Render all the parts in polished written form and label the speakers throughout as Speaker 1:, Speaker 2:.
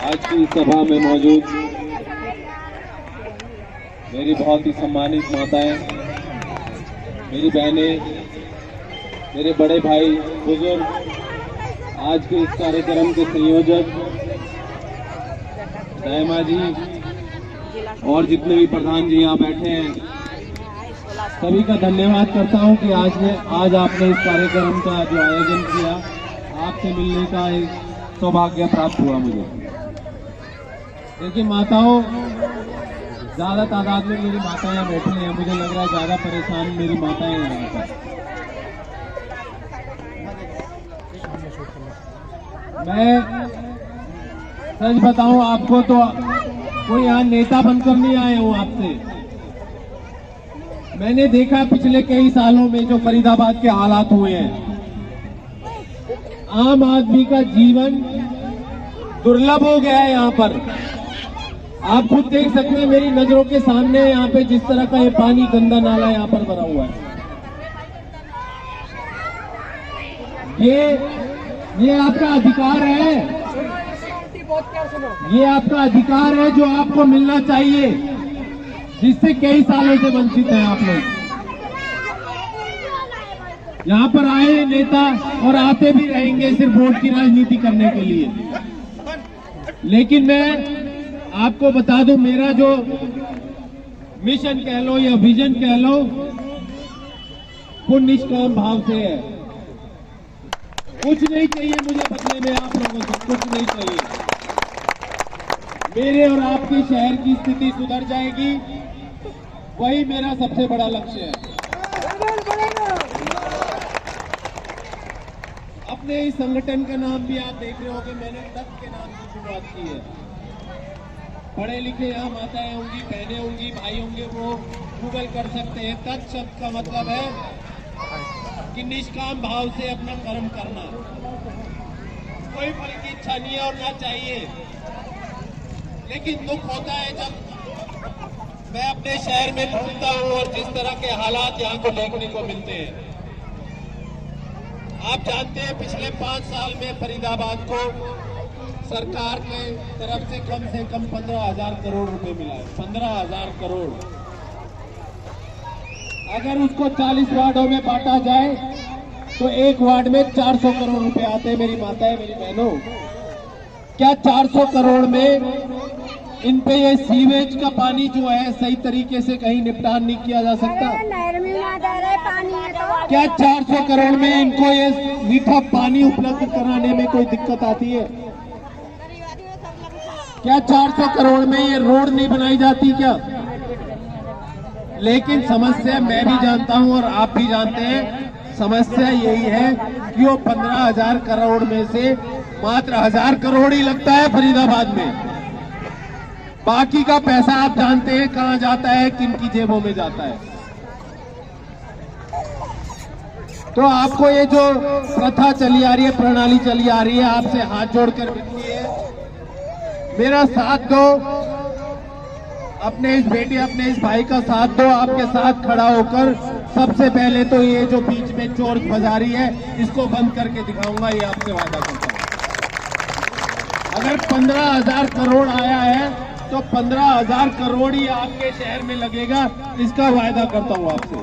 Speaker 1: आज की सभा में मौजूद मेरी बहुत ही सम्मानित माताएं, मेरी बहनें, मेरे बड़े भाई, बुजुर्ग, आज के इस कार्यक्रम के संयोजक दायमा जी और जितने भी प्रधान जी यहाँ बैठे हैं, सभी का धन्यवाद करता हूँ कि आज आपने इस कार्यक्रम का जो आयोजन किया, आपसे मिलने का एक सौभाग्य प्राप्त हुआ मुझे। देखिए माताओं, ज्यादा तादाद में मेरी माताएं यहाँ बैठी हैं, मुझे लग रहा है ज्यादा परेशान मेरी माताएं हैं यहाँ पर। मैं सच बताऊं आपको तो कोई यहाँ नेता बनकर नहीं आए हूँ आपसे। मैंने देखा पिछले कई सालों में जो फरीदाबाद के हालात हुए हैं, आम आदमी का जीवन दुर्लभ हो गया है यहाँ पर। आप खुद देख सकते हैं मेरी नजरों के सामने यहाँ पे जिस तरह का ये पानी गंदा नाला यहाँ पर भरा हुआ है। ये आपका अधिकार है, ये आपका अधिकार है जो आपको मिलना चाहिए, जिससे कई सालों से वंचित हैं आप लोग। यहाँ पर आए नेता और आते भी रहेंगे सिर्फ वोट की राजनीति करने के लिए। लेकिन मैं आपको बता दूं, मेरा जो मिशन कह लो या विजन कह लो, वो निष्काम भाव से है। कुछ नहीं चाहिए मुझे बदले में आप लोगों से, कुछ नहीं चाहिए। मेरे और आपके शहर की स्थिति सुधर जाएगी, वही मेरा सबसे बड़ा लक्ष्य है। अपने इस संगठन का नाम भी आप देख रहे हो कि मैंने तत्व के नाम से शुरुआत की है। पढ़े लिखे यहाँ माताएं होंगी, बहनें होंगी, भाई होंगे, वो गूगल कर सकते हैं। तत्व शब्द का मतलब है कि निष्काम भाव से अपना कर्म करना, कोई फल की इच्छा नहीं है और ना चाहिए। लेकिन दुख होता है जब मैं अपने शहर में घूमता हूँ और जिस तरह के हालात यहाँ को देखने को मिलते हैं। आप जानते हैं पिछले 5 साल में फरीदाबाद को सरकार के तरफ से कम 15,000 करोड़ रुपए मिला है। 15,000 करोड़। अगर उसको 40 वार्डों में बांटा जाए तो एक वार्ड में 400 करोड़ रुपए आते हैं। मेरी माताएं, मेरी बहनों, क्या 400 करोड़ में इन पे ये सीवेज का पानी जो है सही तरीके से कहीं निपटान नहीं किया जा सकता? क्या 400 करोड़ में इनको ये मीठा पानी उपलब्ध कराने में कोई दिक्कत आती है? क्या 400 करोड़ में ये रोड नहीं बनाई जाती क्या? लेकिन समस्या मैं भी जानता हूं और आप भी जानते हैं, समस्या यही है कि वो 15,000 करोड़ में से मात्र 1,000 करोड़ ही लगता है फरीदाबाद में। बाकी का पैसा आप जानते हैं कहां जाता है, किन की जेबों में जाता है। तो आपको ये जो प्रथा चली आ रही है, प्रणाली चली आ रही है, आपसे हाथ जोड़कर विनती है, मेरा साथ दो, अपने इस बेटे, अपने इस भाई का साथ दो। आपके साथ खड़ा होकर सबसे पहले तो ये जो बीच में चोर बाजारी है, इसको बंद करके दिखाऊंगा, ये आपसे वादा करता हूं। अगर 15,000 करोड़ आया है तो 15,000 करोड़ ही आपके शहर में लगेगा, इसका वायदा करता हूं आपसे।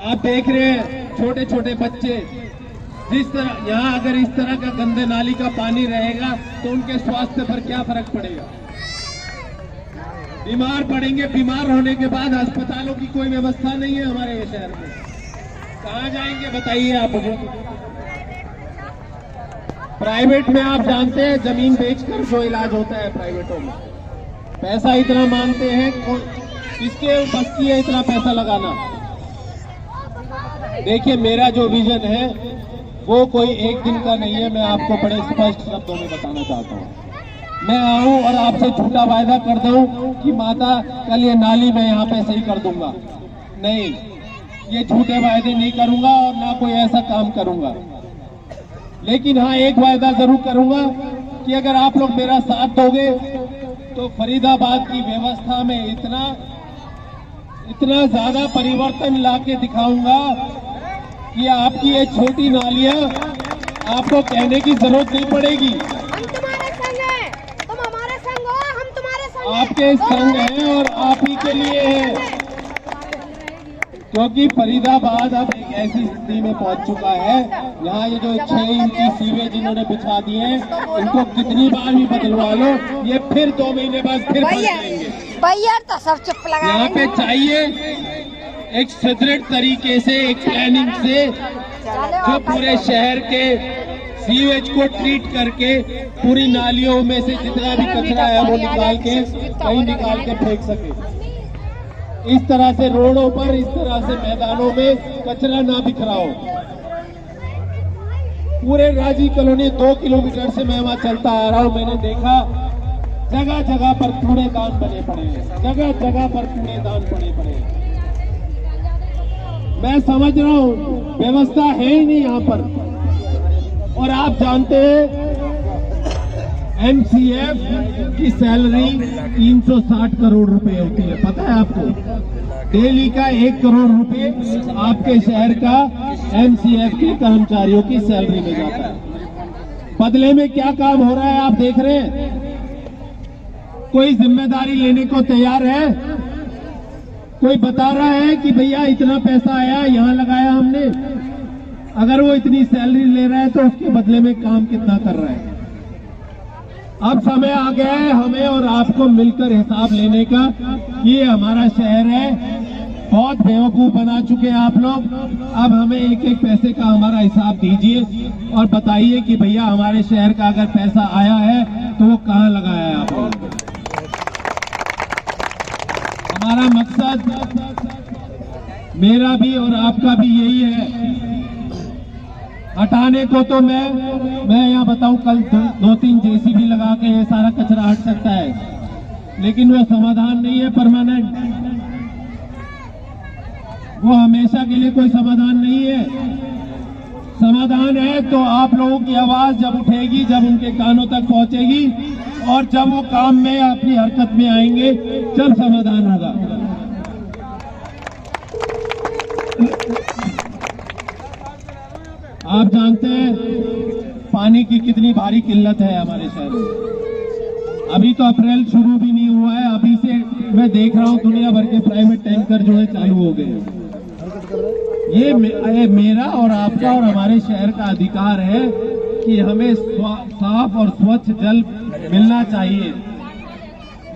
Speaker 1: आप देख रहे हैं छोटे छोटे बच्चे, जिस तरह यहाँ अगर इस तरह का गंदे नाली का पानी रहेगा तो उनके स्वास्थ्य पर क्या फर्क पड़ेगा? बीमार पड़ेंगे। बीमार होने के बाद अस्पतालों की कोई व्यवस्था नहीं है हमारे ये शहर में। कहाँ जाएंगे बताइए आप मुझे? प्राइवेट में आप जानते हैं जमीन बेचकर जो इलाज होता है प्राइवेटों में, पैसा इतना मांगते हैं, किसके बस की है इतना पैसा लगाना? देखिए मेरा जो विजन है वो कोई एक दिन का नहीं है, मैं आपको बड़े स्पष्ट शब्दों में बताना चाहता हूँ। मैं आऊं और आपसे झूठा वायदा कर दूं कि माता कल ये नाली मैं यहाँ पे सही कर दूंगा, नहीं, ये झूठे वायदे नहीं करूंगा और ना कोई ऐसा काम करूंगा। लेकिन हाँ, एक वायदा जरूर करूंगा कि अगर आप लोग मेरा साथ दोगे तो फरीदाबाद की व्यवस्था में इतना ज्यादा परिवर्तन लाके दिखाऊंगा कि आपकी ये छोटी नालियां आपको कहने की जरूरत नहीं पड़ेगी।
Speaker 2: हम तुम्हारे संग हैं, तुम हमारे संग हो, हम तुम्हारे संग हैं।
Speaker 1: आपके संग हैं और आप ही के लिए है, क्योंकि फरीदाबाद अब एक ऐसी स्थिति में पहुंच चुका है, यहाँ ये जो 6 इंच की सीवेज इन्होंने बिछा दिए हैं, इनको कितनी बार भी बदलवा लो, ये फिर 2 महीने बाद फिर बदलेंगे।
Speaker 2: भैया तो सब चुप लगा।
Speaker 1: यहाँ पे चाहिए एक सुदृढ़ तरीके से, एक प्लानिंग से, जो पूरे शहर के सीवेज को ट्रीट करके पूरी नालियों में से जितना भी कचरा है वो निकाल के कहीं निकाल के फेंक सके। इस तरह से रोडों पर, इस तरह से मैदानों में कचरा ना बिखराओ। पूरे राजी कॉलोनी 2 किलोमीटर से मैं वहां चलता आ रहा हूं, मैंने देखा जगह जगह पर कूड़ेदान बने पड़े हैं, जगह जगह पर कूड़ेदान पड़े पड़े हैं। मैं समझ रहा हूं व्यवस्था है ही नहीं यहाँ पर। और आप जानते हैं एमसीएफ की सैलरी 360 करोड़ रुपए होती है, पता है आपको? डेली का 1 करोड़ रुपए आपके शहर का एमसीएफ के कर्मचारियों की सैलरी में जाता है। बदले में क्या काम हो रहा है आप देख रहे हैं? कोई जिम्मेदारी लेने को तैयार है? कोई बता रहा है कि भैया इतना पैसा आया, यहाँ लगाया हमने? अगर वो इतनी सैलरी ले रहा है तो उसके बदले में काम कितना कर रहा है? अब समय आ गया है हमें और आपको मिलकर हिसाब लेने का। ये हमारा शहर है, बहुत बेवकूफ बना चुके हैं आप लोग। अब हमें एक एक पैसे का हमारा हिसाब दीजिए और बताइए कि भैया हमारे शहर का अगर पैसा आया है तो वो कहाँ लगाया है आप लोगों ने? हमारा मकसद, मेरा भी और आपका भी यही है। हटाने को तो मैं यहाँ बताऊं, कल 2-3 जेसीबी लगा के ये सारा कचरा हट सकता है, लेकिन वो समाधान नहीं है परमानेंट। वो हमेशा के लिए कोई समाधान नहीं है। समाधान है तो आप लोगों की आवाज जब उठेगी, जब उनके कानों तक पहुंचेगी और जब वो काम में अपनी हरकत में आएंगे, जब समाधान होगा। आप जानते हैं पानी की कितनी भारी किल्लत है हमारे शहर में। अभी तो अप्रैल शुरू भी नहीं हुआ है, अभी से मैं देख रहा हूं दुनिया भर के प्राइवेट टैंकर जो है चालू हो गए। ये मेरा और आपका और हमारे शहर का अधिकार है कि हमें साफ और स्वच्छ जल मिलना चाहिए।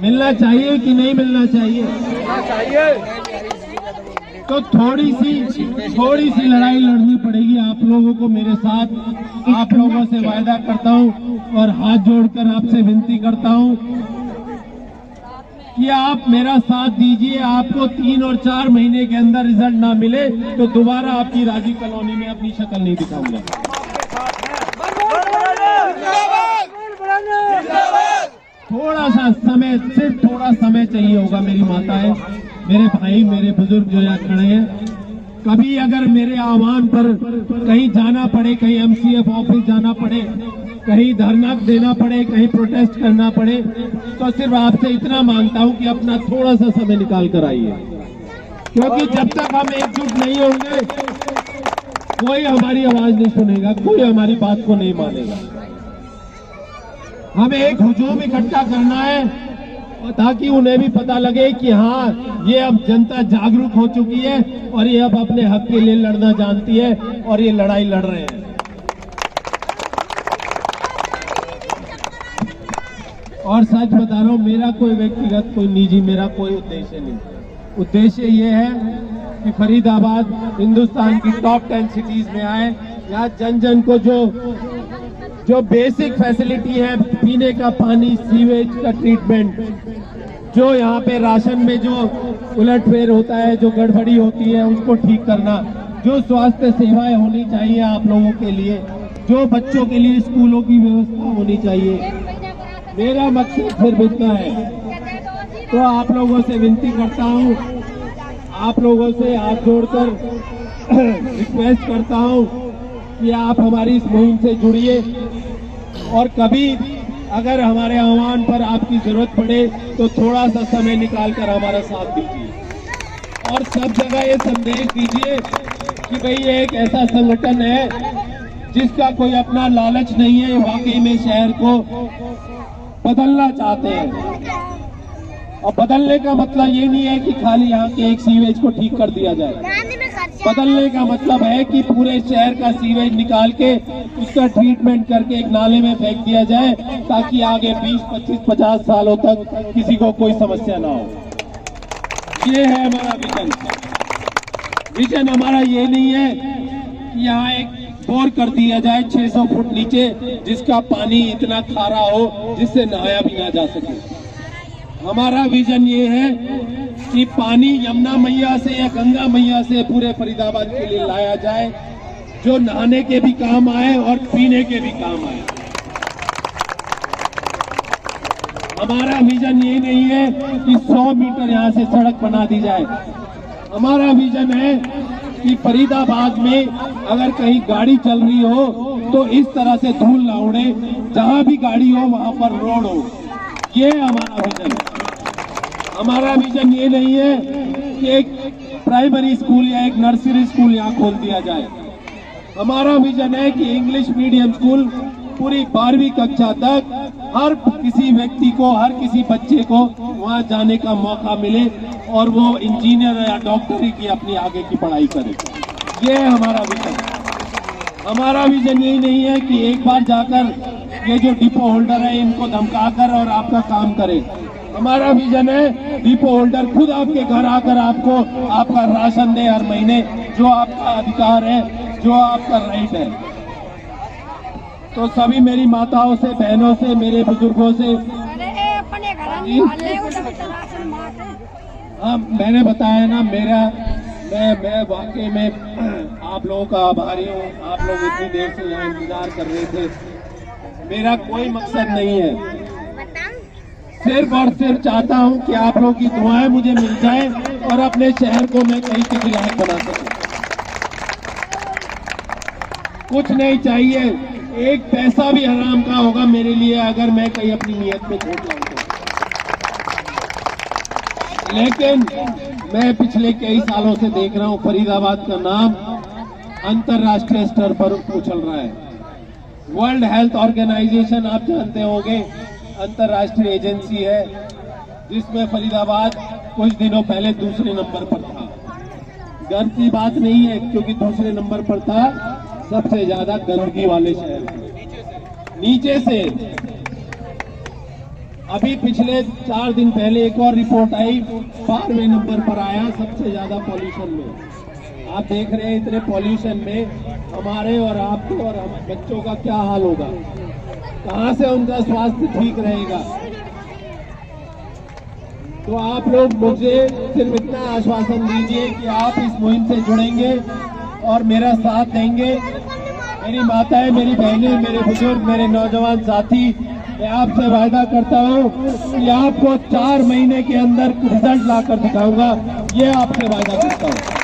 Speaker 1: मिलना चाहिए कि नहीं मिलना चाहिए? तो थोड़ी सी लड़ाई लड़नी पड़ेगी आप लोगों को मेरे साथ। आप लोगों से वायदा करता हूं और हाथ जोड़कर आपसे विनती करता हूं कि आप मेरा साथ दीजिए। आपको 3 और 4 महीने के अंदर रिजल्ट ना मिले तो दोबारा आपकी राजी कॉलोनी में अपनी शक्ल नहीं दिखाऊंगा। थोड़ा सा समय, सिर्फ थोड़ा समय चाहिए होगा मेरी माताएं, मेरे भाई, मेरे बुजुर्ग जो यहाँ खड़े हैं। कभी अगर मेरे आह्वान पर कहीं जाना पड़े, कहीं एमसीएफ ऑफिस जाना पड़े, कहीं धरना देना पड़े, कहीं प्रोटेस्ट करना पड़े, तो सिर्फ आपसे इतना मांगता हूं कि अपना थोड़ा सा समय निकाल कर आइए, क्योंकि जब तक हम एकजुट नहीं होंगे कोई हमारी आवाज नहीं सुनेगा, कोई हमारी बात को नहीं मानेगा। हमें एक हुजूम इकट्ठा करना है ताकि उन्हें भी पता लगे कि हाँ, ये अब जनता जागरूक हो चुकी है और ये अब अपने हक के लिए लड़ना जानती है और ये लड़ाई लड़ रहे हैं। और सच बता रहा हूं, मेरा कोई व्यक्तिगत, कोई निजी, मेरा कोई उद्देश्य नहीं। उद्देश्य ये है कि फरीदाबाद हिंदुस्तान की टॉप 10 सिटीज में आए। यहाँ जन जन को जो बेसिक फैसिलिटी है, पीने का पानी, सीवेज का ट्रीटमेंट, जो यहाँ पे राशन में जो उलटफेर होता है, जो गड़बड़ी होती है उसको ठीक करना, जो स्वास्थ्य सेवाएं होनी चाहिए आप लोगों के लिए, जो बच्चों के लिए स्कूलों की व्यवस्था होनी चाहिए, मेरा मकसद सिर्फ इतना है। तो आप लोगों से विनती करता हूँ, आप लोगों से हाथ जोड़कर रिक्वेस्ट करता हूँ कि आप हमारी इस मुहिम से जुड़िए और कभी अगर हमारे आह्वान पर आपकी जरूरत पड़े तो थोड़ा सा समय निकालकर हमारा साथ दीजिए और सब जगह ये संदेश दीजिए कि भाई ये एक ऐसा संगठन है जिसका कोई अपना लालच नहीं है, वाकई में शहर को बदलना चाहते हैं। और बदलने का मतलब ये नहीं है कि खाली यहाँ के एक सीवेज को ठीक कर दिया जाए। बदलने का मतलब है कि पूरे शहर का सीवेज निकाल के उसका ट्रीटमेंट करके एक नाले में फेंक दिया जाए, ताकि आगे 20, 25, 50 सालों तक किसी को कोई समस्या ना हो। ये है हमारा विजन। विजन हमारा ये नहीं है कि यहाँ एक बोर कर दिया जाए 600 फुट नीचे, जिसका पानी इतना खारा हो जिससे नहाया भी ना जा सके। हमारा विजन ये है कि पानी यमुना मैया से या गंगा मैया से पूरे फरीदाबाद के लिए लाया जाए, जो नहाने के भी काम आए और पीने के भी काम आए। हमारा विजन ये नहीं है कि 100 मीटर यहाँ से सड़क बना दी जाए। हमारा विजन है कि फरीदाबाद में अगर कहीं गाड़ी चल रही हो तो इस तरह से धूल ना उड़े, जहां भी गाड़ी हो वहां पर रोड हो। ये हमारा विजन है। हमारा विजन ये नहीं है कि एक प्राइमरी स्कूल या एक नर्सरी स्कूल यहाँ खोल दिया जाए। हमारा विजन है कि इंग्लिश मीडियम स्कूल पूरी 12वीं कक्षा तक हर किसी व्यक्ति को, हर किसी बच्चे को वहाँ जाने का मौका मिले और वो इंजीनियर या डॉक्टरी की अपनी आगे की पढ़ाई करे। ये है हमारा विजन। हमारा विजन यही नहीं है कि एक बार जाकर ये जो डिपो होल्डर है इनको धमकाकर और आपका काम करे। हमारा विजन है डिपो होल्डर खुद आपके घर आकर आपको आपका राशन दे हर महीने, जो आपका अधिकार है, जो आपका राइट है। तो सभी मेरी माताओं से, बहनों से, मेरे बुजुर्गों से, हाँ मैंने बताया ना, मैं वाकई में आप लोगों का आभारी हूँ। आप लोग इतनी देर से यहाँ इंतजार कर रहे थे। मेरा कोई मकसद नहीं है, सिर्फ और सिर्फ चाहता हूँ कि आप लोगों की दुआएं मुझे मिल जाए और अपने शहर को मैं कहीं के लायक बना सकूं। कुछ नहीं चाहिए, एक पैसा भी हराम का होगा मेरे लिए अगर मैं कहीं अपनी नीयत में छोड़ लाऊं तो। लेकिन मैं पिछले कई सालों से देख रहा हूं फरीदाबाद का नाम अंतर्राष्ट्रीय स्तर पर उछल रहा है। वर्ल्ड हेल्थ ऑर्गेनाइजेशन आप जानते होंगे, अंतर्राष्ट्रीय एजेंसी है जिसमें फरीदाबाद कुछ दिनों पहले दूसरे नंबर पर था। गर्व की बात नहीं है, क्योंकि दूसरे नंबर पर था सबसे ज्यादा गंदगी वाले शहर, नीचे से। अभी पिछले 4 दिन पहले एक और रिपोर्ट आई, 12वें नंबर पर आया सबसे ज्यादा पॉल्यूशन में। आप देख रहे हैं इतने पॉल्यूशन में हमारे और आपके और हम बच्चों का क्या हाल होगा, कहां से उनका स्वास्थ्य ठीक रहेगा। तो आप लोग मुझे सिर्फ इतना आश्वासन दीजिए कि आप इस मुहिम से जुड़ेंगे और मेरा साथ देंगे। मेरी माताएं, मेरी बहनें, मेरे बुजुर्ग, मेरे नौजवान साथी, मैं आपसे वायदा करता हूं कि आपको 4 महीने के अंदर रिजल्ट लाकर दिखाऊंगा। ये आपसे वायदा करता हूं।